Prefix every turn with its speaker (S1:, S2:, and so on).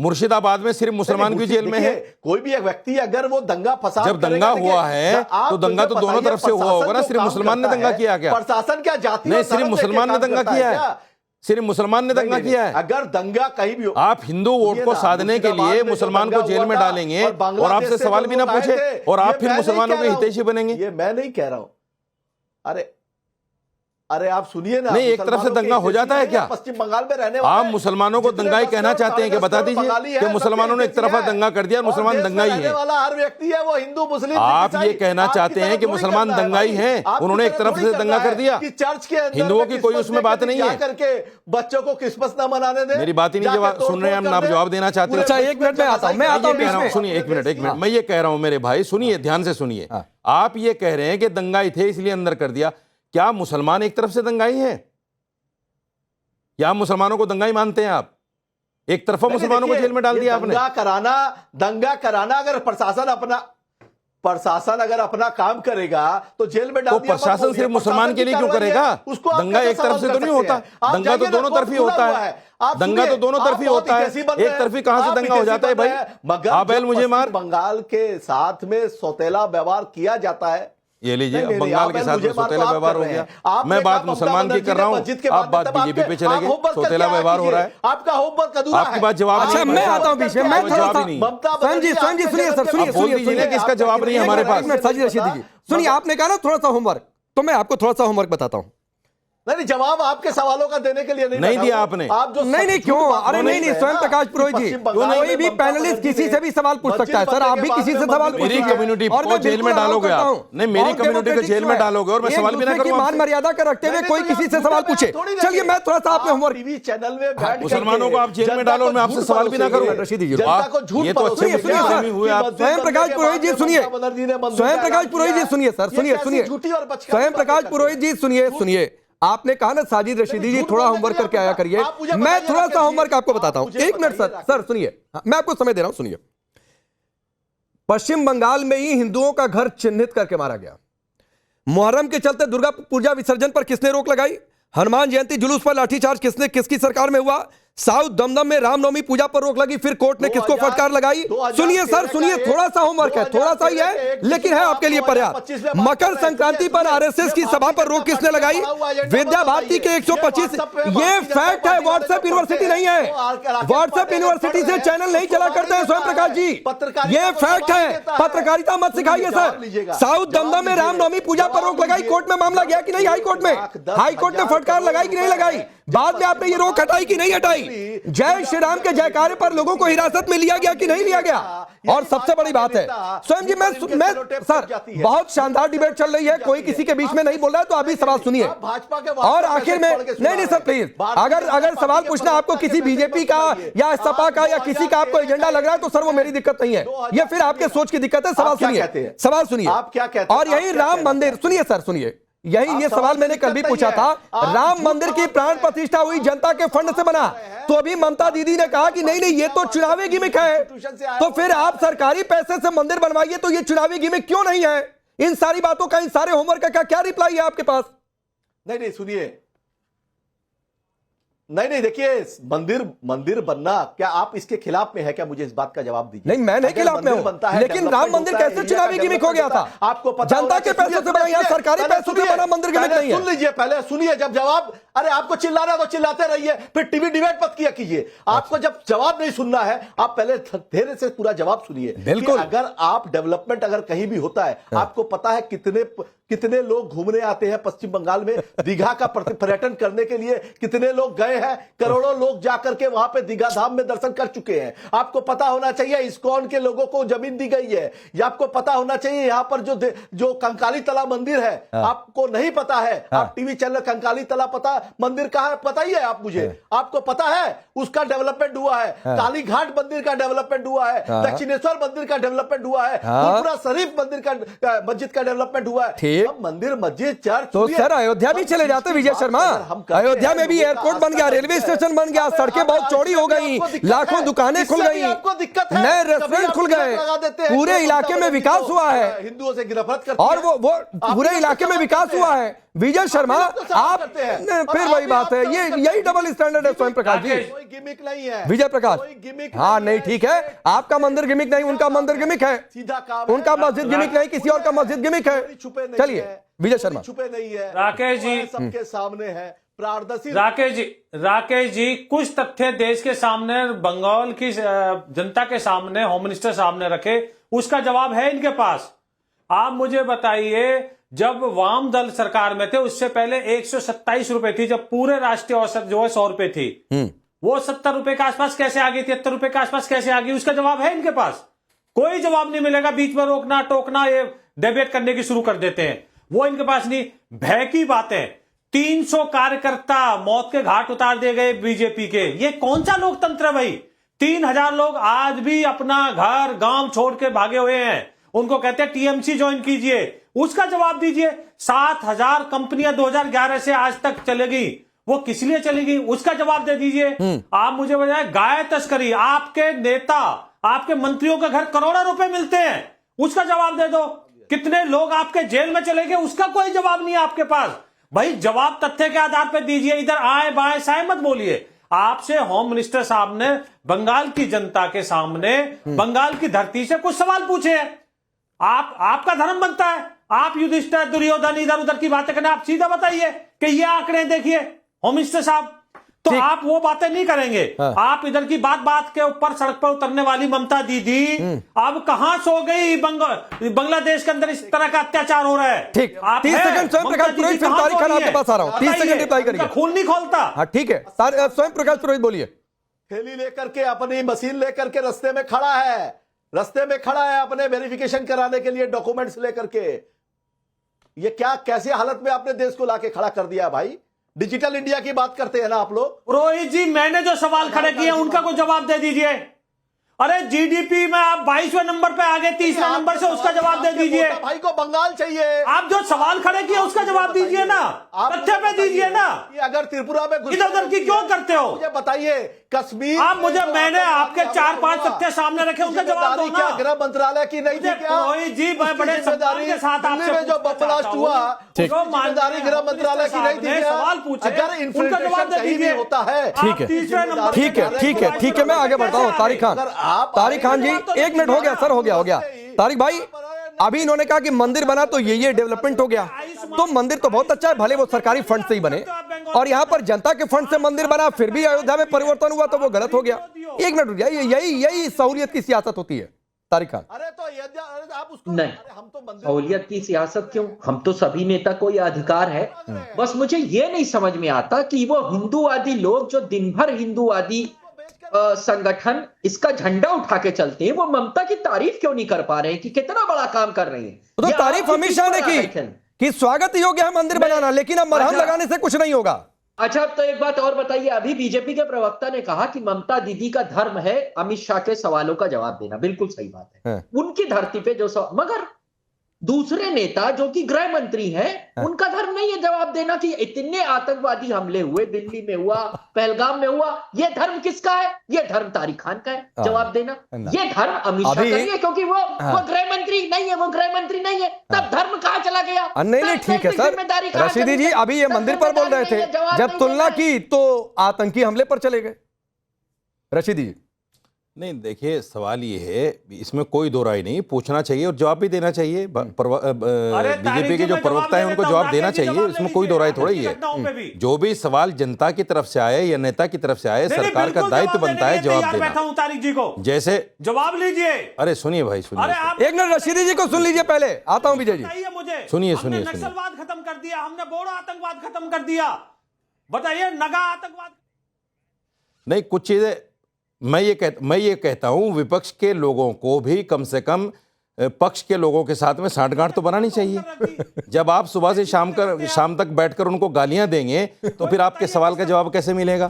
S1: मुर्शिदाबाद में सिर्फ मुसलमान की जेल में है।
S2: कोई भी एक व्यक्ति अगर वो दंगा फसाद
S1: जब दंगा हुआ है तो दंगा तो दोनों तरफ से हुआ होगा ना, सिर्फ मुसलमान ने दंगा किया क्या?
S2: प्रशासन क्या जाति
S1: नहीं, सिर्फ मुसलमान ने दंगा किया है, सिर्फ मुसलमान ने दंगा किया है।
S2: अगर दंगा कहीं भी हो,
S1: आप हिंदू वोट को साधने के लिए मुसलमान को जेल में डालेंगे और आपसे सवाल भी ना पूछे और आप फिर मुसलमानों के हितैषी बनेंगे।
S2: ये मैं नहीं कह रहा हूं। अरे आप सुनिए ना,
S1: नहीं, एक तरफ से दंगा हो जाता है क्या?
S2: पश्चिम बंगाल में रहने वाले
S1: आप मुसलमानों को दंगाई कहना चाहते हैं कि बता दीजिए कि मुसलमानों ने एक तरफा दंगा कर दिया, मुसलमान दंगाई है।
S2: वाला हर व्यक्ति है वो हिंदू मुस्लिम।
S1: आप ये कहना चाहते हैं कि मुसलमान दंगाई हैं, उन्होंने एक तरफ से दंगा कर दिया,
S2: चर्च के
S1: हिंदुओं की कोई उसमें बात नहीं है।
S2: करके बच्चों को क्रिसमस ना मनाने दे।
S1: मेरी बात ही नहीं जवाब सुन रहे हैं, आप जवाब देना चाहते हैं।
S3: अच्छा, एक मिनट में आता हूं, मैं आता हूं।
S1: सुनिए एक मिनट, मैं ये कह रहा हूं मेरे भाई, सुनिए ध्यान से सुनिए। आप ये कह रहे हैं कि दंगाई थे इसलिए अंदर कर दिया। क्या मुसलमान एक तरफ से दंगाई है? क्या मुसलमानों को दंगाई मानते हैं आप? एक तरफा मुसलमानों को जेल में डाल दिया आपने।
S2: दंगा कराना अगर प्रशासन अगर अपना काम करेगा तो जेल में डाल दिया।
S1: प्रशासन सिर्फ मुसलमान के लिए क्यों करेगा? दंगा एक तरफ से तो नहीं होता, दंगा तो दोनों तरफ ही होता है। दंगा तो दोनों तरफ ही होता है, एक तरफी कहां से दंगा हो जाता है भाई? आबेल मुझे मार।
S2: बंगाल के साथ में सौतेला व्यवहार किया जाता है।
S1: ये लीजिए, बंगाल के साथ में सौतेला व्यवहार हो गया। मैं बात मुसलमान की कर रहा हूँ, आप बात बीजेपी पे चले गए। सौतेला व्यवहार हो रहा है,
S2: आपका होमवर्क अधूरा है।
S1: आपकी बात जवाब।
S3: अच्छा, मैं आता हूं बीच में, मैं थोड़ा सा स्वयं जी सुनिए सर,
S1: सुनिए कि इसका जवाब नहीं है हमारे पास।
S3: साजिद रशीदी जी सुनिए, आपने कहा ना थोड़ा सा होमवर्क, तो मैं आपको थोड़ा सा होमवर्क बताता हूं।
S2: नहीं, जवाब आपके सवालों का देने के लिए नहीं
S1: दिया आपने।
S2: आप जो
S3: नहीं क्यों? अरे नहीं, स्वयं प्रकाश पुरोहित जी, कोई भी पैनलिस्ट किसी से भी सवाल पूछ सकता है सर। आप भी किसी से सवाल पूछ।
S1: मेरी कम्युनिटी को जेल में डालोगे आप? नहीं, मेरी कम्युनिटी को जेल में डालोगे और मैं सवाल भी ना करूंगा।
S3: मान मर्यादा का रखते हुए कोई किसी से सवाल पूछे। चलिए मैं थोड़ा सा आपने होमवर्क।
S2: टीवी चैनल में
S1: मुसलमानों को आप जेल में डालो और मैं आपसे सवाल भी ना करूंगा।
S3: रशीदी जी,
S1: ये तो अच्छे हुए आप।
S3: स्वयं प्रकाश पुरोहित जी सुनिए, स्वयं प्रकाश पुरोहित जी सुनिए सर, सुनिए स्वयं प्रकाश पुरोहित जी सुनिए। आपने कहा ना साजिद रशीदी जी थोड़ा होमवर्क करके आया करिए। मैं थोड़ा सा होमवर्क आपको बताता हूं, एक मिनट सर सुनिए, मैं आपको समय दे रहा हूं, सुनिए। पश्चिम बंगाल में ही हिंदुओं का घर चिन्हित करके मारा गया। मुहर्रम के चलते दुर्गा पूजा विसर्जन पर किसने रोक लगाई? हनुमान जयंती जुलूस पर लाठीचार्ज किसकी सरकार में हुआ? साउथ दमदम में रामनवमी पूजा पर रोक लगी, फिर कोर्ट ने किसको फटकार लगाई? सुनिए सर, सुनिए, थोड़ा सा होमवर्क है, थोड़ा सा ही है लेकिन है आपके लिए पर्याप्त। मकर संक्रांति पर आरएसएस की सभा पर रोक किसने लगाई? विद्या भारती के 125। ये फैक्ट है, व्हाट्सएप यूनिवर्सिटी नहीं है। व्हाट्सएप यूनिवर्सिटी से चैनल नहीं चला करते हैं स्वयं प्रकाश जी, ये फैक्ट है। पत्रकारिता मत सिखाइए सर। साउथ दमदम में रामनवमी पूजा पर रोक लगाई, कोर्ट में मामला गया कि नहीं? हाईकोर्ट में, हाईकोर्ट ने फटकार लगाई कि नहीं लगाई? बाद में आपने ये रोक हटाई कि नहीं हटाई? जय श्री राम के जयकारे पर लोगों को हिरासत में लिया गया कि नहीं लिया गया? और सबसे बड़ी बात है स्वयं जी, मैं सर, बहुत शानदार डिबेट चल रही है, कोई किसी के बीच में नहीं बोल रहा है, तो अभी सवाल सुनिए। और आखिर में नहीं सर प्लीज, अगर सवाल पूछना आपको किसी बीजेपी का या सपा का या किसी का आपको एजेंडा लग रहा है तो सर वो मेरी दिक्कत नहीं है, ये फिर आपके सोच की दिक्कत है। सवाल सुनिए
S2: आप क्या कहते हैं?
S3: और यही राम मंदिर, सुनिए सर सुनिए, ये सवाल मैंने कल भी पूछा था। राम मंदिर की प्राण प्रतिष्ठा हुई जनता के फंड से बना, तो अभी ममता दीदी ने कहा कि नहीं ये तो चुनावी गिमिक है। तो फिर आप सरकारी पैसे से मंदिर बनवाइए, तो ये चुनावी गिमिक क्यों नहीं है? इन सारी बातों का, इन सारे होमवर्क का क्या रिप्लाई है आपके पास?
S2: नहीं सुनिए, नहीं देखिए, मंदिर बनना, क्या आप इसके खिलाफ में है क्या? मुझे इस बात का जवाब दीजिए।
S3: नहीं, मैं नहीं खिलाफ में हूं, लेकिन राम मंदिर कैसे चुनावी गिमिक हो गया था? आपको जनता के पैसों से बना या सरकारी पैसों से बना मंदिर गिमिक नहीं है?
S2: सुन लीजिए, पहले सुनिए, जब जवाब, अरे आपको चिल्लाना तो चिल्लाते रहिए, फिर टीवी डिबेट मत किया कीजिए। आपको जब जवाब नहीं सुनना है, आप पहले धैर्य से पूरा जवाब सुनिए।
S3: बिल्कुल,
S2: अगर आप डेवलपमेंट अगर कहीं भी होता है, आपको पता है कितने लोग घूमने आते हैं पश्चिम बंगाल में, दीघा का पर्यटन करने के लिए कितने लोग गए हैं? करोड़ों लोग जाकर के वहां पे दीघा धाम में दर्शन कर चुके हैं। आपको पता होना चाहिए इस्कॉन के लोगों को जमीन दी गई है। या आपको पता होना चाहिए यहां पर जो कंकाली तला मंदिर है, आपको नहीं पता है? आप टीवी चैनल कंकाली तला मंदिर कहां है पता ही है आप मुझे? आपको पता है उसका डेवलपमेंट हुआ है? काली घाट मंदिर का डेवलपमेंट हुआ है, दक्षिणेश्वर मंदिर का डेवलपमेंट हुआ है, पूरा शरीफ मंदिर का मस्जिद का डेवलपमेंट हुआ है। मंदिर मस्जिद चर्च,
S3: तो सर अयोध्या भी चले जाते विजय शर्मा। अयोध्या में भी एयरपोर्ट बन गया, रेलवे स्टेशन बन गया, सड़कें बहुत चौड़ी हो गई, लाखों दुकानें खुल गई, नए रेस्टोरेंट खुल गए, पूरे इलाके में विकास हुआ है।
S2: हिंदुओं से गिरफ्तार करते
S3: और वो पूरे इलाके में विकास हुआ है। विजय शर्मा
S2: तो सवाल
S3: आप
S2: करते हैं।
S3: नहीं,
S2: और
S3: फिर
S2: आप
S3: वही
S2: भी
S3: बात है,
S2: आप
S3: ये
S2: सवाल
S3: यही
S2: करते
S3: डबल स्टैंडर्ड है स्वयं प्रकाश जी।
S2: कोई गिमिक नहीं है
S3: विजय प्रकाश,
S2: कोई गिमिक
S3: हाँ
S2: नहीं
S3: नहीं
S2: है,
S3: ठीक है, आपका मंदिर गिमिक नहीं, उनका मंदिर गिमिक है,
S2: सीधा काम
S3: उनका
S2: है।
S3: मस्जिद गिमिक नहीं, किसी और का मस्जिद गिमिक है।
S2: चोरी छुपे नहीं
S3: चलिए
S2: है,
S3: विजय
S2: चोरी
S3: शर्मा,
S2: छुपे नहीं है,
S4: राकेश जी,
S2: सबके सामने है, पारदर्शी।
S4: राकेश जी कुछ तथ्य देश के सामने, बंगाल की जनता के सामने होम मिनिस्टर सामने रखे, उसका जवाब है इनके पास। आप मुझे बताइए, जब वाम दल सरकार में थे उससे पहले 127 रुपए थी, जब पूरे राष्ट्रीय औसत जो है 100 रुपए थी, वो 70 रुपए के आसपास कैसे आ गई, 73 रुपए के आसपास कैसे आ गई, उसका जवाब है इनके पास। कोई जवाब नहीं मिलेगा, बीच में रोकना टोकना, ये डिबेट करने की शुरू कर देते हैं, वो इनके पास नहीं। भय की बातें, 300 कार्यकर्ता मौत के घाट उतार दिए गए बीजेपी के, ये कौन सा लोकतंत्र है भाई? 3000 लोग आज भी अपना घर गांव छोड़ के भागे हुए हैं, उनको कहते हैं टीएमसी ज्वाइन कीजिए, उसका जवाब दीजिए। 7000 कंपनियां 2011 से आज तक चलेगी, वो किस लिए चलेगी, उसका जवाब दे दीजिए। आप मुझे बताएं, गाय तस्करी, आपके नेता आपके मंत्रियों के घर करोड़ों रुपए मिलते हैं, उसका जवाब दे दो। कितने लोग आपके जेल में चले गए, उसका कोई जवाब नहीं है आपके पास। भाई जवाब तथ्य के आधार पर दीजिए, इधर आए बाएं साए मत बोलिए। आपसे होम मिनिस्टर साहब ने बंगाल की जनता के सामने, बंगाल की धरती से कुछ सवाल पूछे हैं। आपका धर्म बनता है, आप युधिष्ठिर दुर्योधन इधर उधर की बातें करने, आप सीधा बताइए कि ये आंकड़े देखिए होम मिनिस्टर साहब, तो आप वो बातें नहीं करेंगे।
S3: हाँ।
S4: आप इधर की बात के ऊपर सड़क पर उतरने वाली ममता दीदी अब कहां सो गई? बांग्लादेश के अंदर इस तरह का अत्याचार हो रहा है।
S3: ठीक,
S4: आप
S3: 30
S4: हैं?
S3: सेकंड स्वयं
S4: ममता
S3: प्रकाश
S4: दीदी
S3: पुरोहित, फिर
S4: कहां
S3: तारिक खान
S4: सो रही
S3: आपके पास आ रहा हूं, 30
S4: बताइए,
S3: सेकंड रिप्लाई
S4: उनका
S3: करिए।
S4: खून नहीं खोलता।
S3: हाँ ठीक है, स्वयं प्रकाश पुरोहित बोलिए।
S2: थैली लेकर के, अपनी मशीन लेकर के रास्ते में खड़ा है, अपने वेरिफिकेशन कराने के लिए डॉक्यूमेंट्स लेकर के। ये क्या, कैसी हालत में आपने देश को लाके खड़ा कर दिया भाई? डिजिटल इंडिया की बात करते हैं ना आप लोग।
S4: रोहित जी, मैंने जो सवाल खड़े किए उनका कोई जवाब दे दीजिए। अरे जीडीपी में आप 22वें नंबर पे आ गए, 30वें नंबर से, उसका जवाब दे दीजिए।
S2: भाई को बंगाल चाहिए,
S4: आप जो सवाल खड़े किए उसका जवाब दीजिए ना, तथ्य पे दीजिए ना।
S2: अगर त्रिपुरा में
S4: इधर उधर की क्यों करते हो?
S2: मुझे बताइए, कश्मीर
S4: आप मुझे, मैंने आपके 4-5 तथ्य सामने रखे, उनका जवाब दो
S2: क्या
S4: ना।
S2: गृह मंत्रालय की नहीं थी क्या?
S4: रोहित जी, मैं बड़े सम्मान के साथ आपसे
S2: दिल्ली में जो बम ब्लास्ट हुआ, जिम्मेदारी गृह मंत्रालय की नहीं थी क्या?
S4: सवाल पूछे,
S2: अगर
S4: उनका जवाब दे
S2: कहीं भी
S4: दीजिए।
S2: होता है,
S3: ठीक है,
S4: ठीक है,
S3: ठीक है, मैं आगे बढ़ता हूं। तारिक खान जी, 1 मिनट हो गया सर, हो गया। तारिक भाई, अभी इन्होंने कहा कि मंदिर बना तो ये डेवलपमेंट हो गया, तो मंदिर तो बहुत अच्छा है, भले वो सरकारी फंड से ही बने, और यहाँ पर जनता के फंड से मंदिर बना, फिर भी अयोध्या में परिवर्तन हुआ तो वो गलत हो गया। 1 मिनट रुक जाइए, यही सहूलियत की सियासत होती है। तारिक खान,
S2: अरे तो आप उसको
S5: नहीं,
S2: हम तो
S5: सहूलियत की सियासत क्यों? हम तो सभी नेता को यह अधिकार है। बस मुझे ये नहीं समझ में आता कि वो हिंदूवादी लोग जो दिन भर हिंदूवादी संगठन इसका झंडा उठा के चलते हैं, वो ममता की तारीफ क्यों नहीं कर पा रहे हैं कि कितना बड़ा काम कर रहे हैं?
S3: तो
S5: ये
S3: तारीफ
S5: आपकी
S3: अमित शाह ने
S5: किस
S3: की
S5: तरह
S3: कि स्वागत योग्य है मंदिर बनाना, लेकिन अब मरहम
S5: अच्छा।
S3: लगाने से कुछ नहीं होगा।
S5: अच्छा, तो एक बात और बताइए, अभी बीजेपी के प्रवक्ता ने कहा कि ममता दीदी का धर्म है अमित शाह के सवालों का जवाब देना। बिल्कुल सही बात है, उनकी धरती पे जो मगर दूसरे नेता जो कि गृह मंत्री हैं, उनका धर्म नहीं है जवाब देना कि इतने आतंकवादी हमले हुए, दिल्ली में हुआ, पहलगाम में हुआ, ये धर्म किसका है? ये धर्म तारिक खान का है जवाब देना। ये धर्म अमित शाह का नहीं है, क्योंकि वो गृह मंत्री नहीं है, वो गृह मंत्री नहीं है। तब धर्म कहां चला गया?
S3: नहीं ठीक है सर, रशीदी जी अभी ये मंदिर पर बोल रहे थे, जब तुलना की तो आतंकी हमले पर चले गए। रशीदी जी,
S1: नहीं देखिए, सवाल ये है, इसमें कोई दो राय नहीं, पूछना चाहिए और जवाब भी देना चाहिए। बीजेपी के जो प्रवक्ता है उनको जवाब देना चाहिए, इसमें कोई दो राय थोड़ा ही है। जो भी सवाल जनता की तरफ से आए या नेता की तरफ से आए, सरकार का दायित्व बनता है जवाब देना।
S4: तारिक जी को
S1: जैसे
S4: जवाब लीजिए।
S1: अरे सुनिए भाई, सुनिए,
S3: 1 मिनट रशीदी जी को सुन लीजिए, पहले आता हूं विजय जी।
S4: मुझे
S1: सुनिए,
S4: हमने
S1: सुनिए,
S4: नक्सलवाद खत्म कर दिया, हमने बोडो आतंकवाद खत्म कर दिया, बताइए नगा आतंकवाद।
S1: नहीं, कुछ चीजें मैं ये कहता हूं, विपक्ष के लोगों को भी कम से कम पक्ष के लोगों के साथ में सांठगांठ तो बनानी चाहिए। जब आप सुबह से शाम तक बैठकर उनको गालियां देंगे तो फिर आपके सवाल का जवाब कैसे मिलेगा?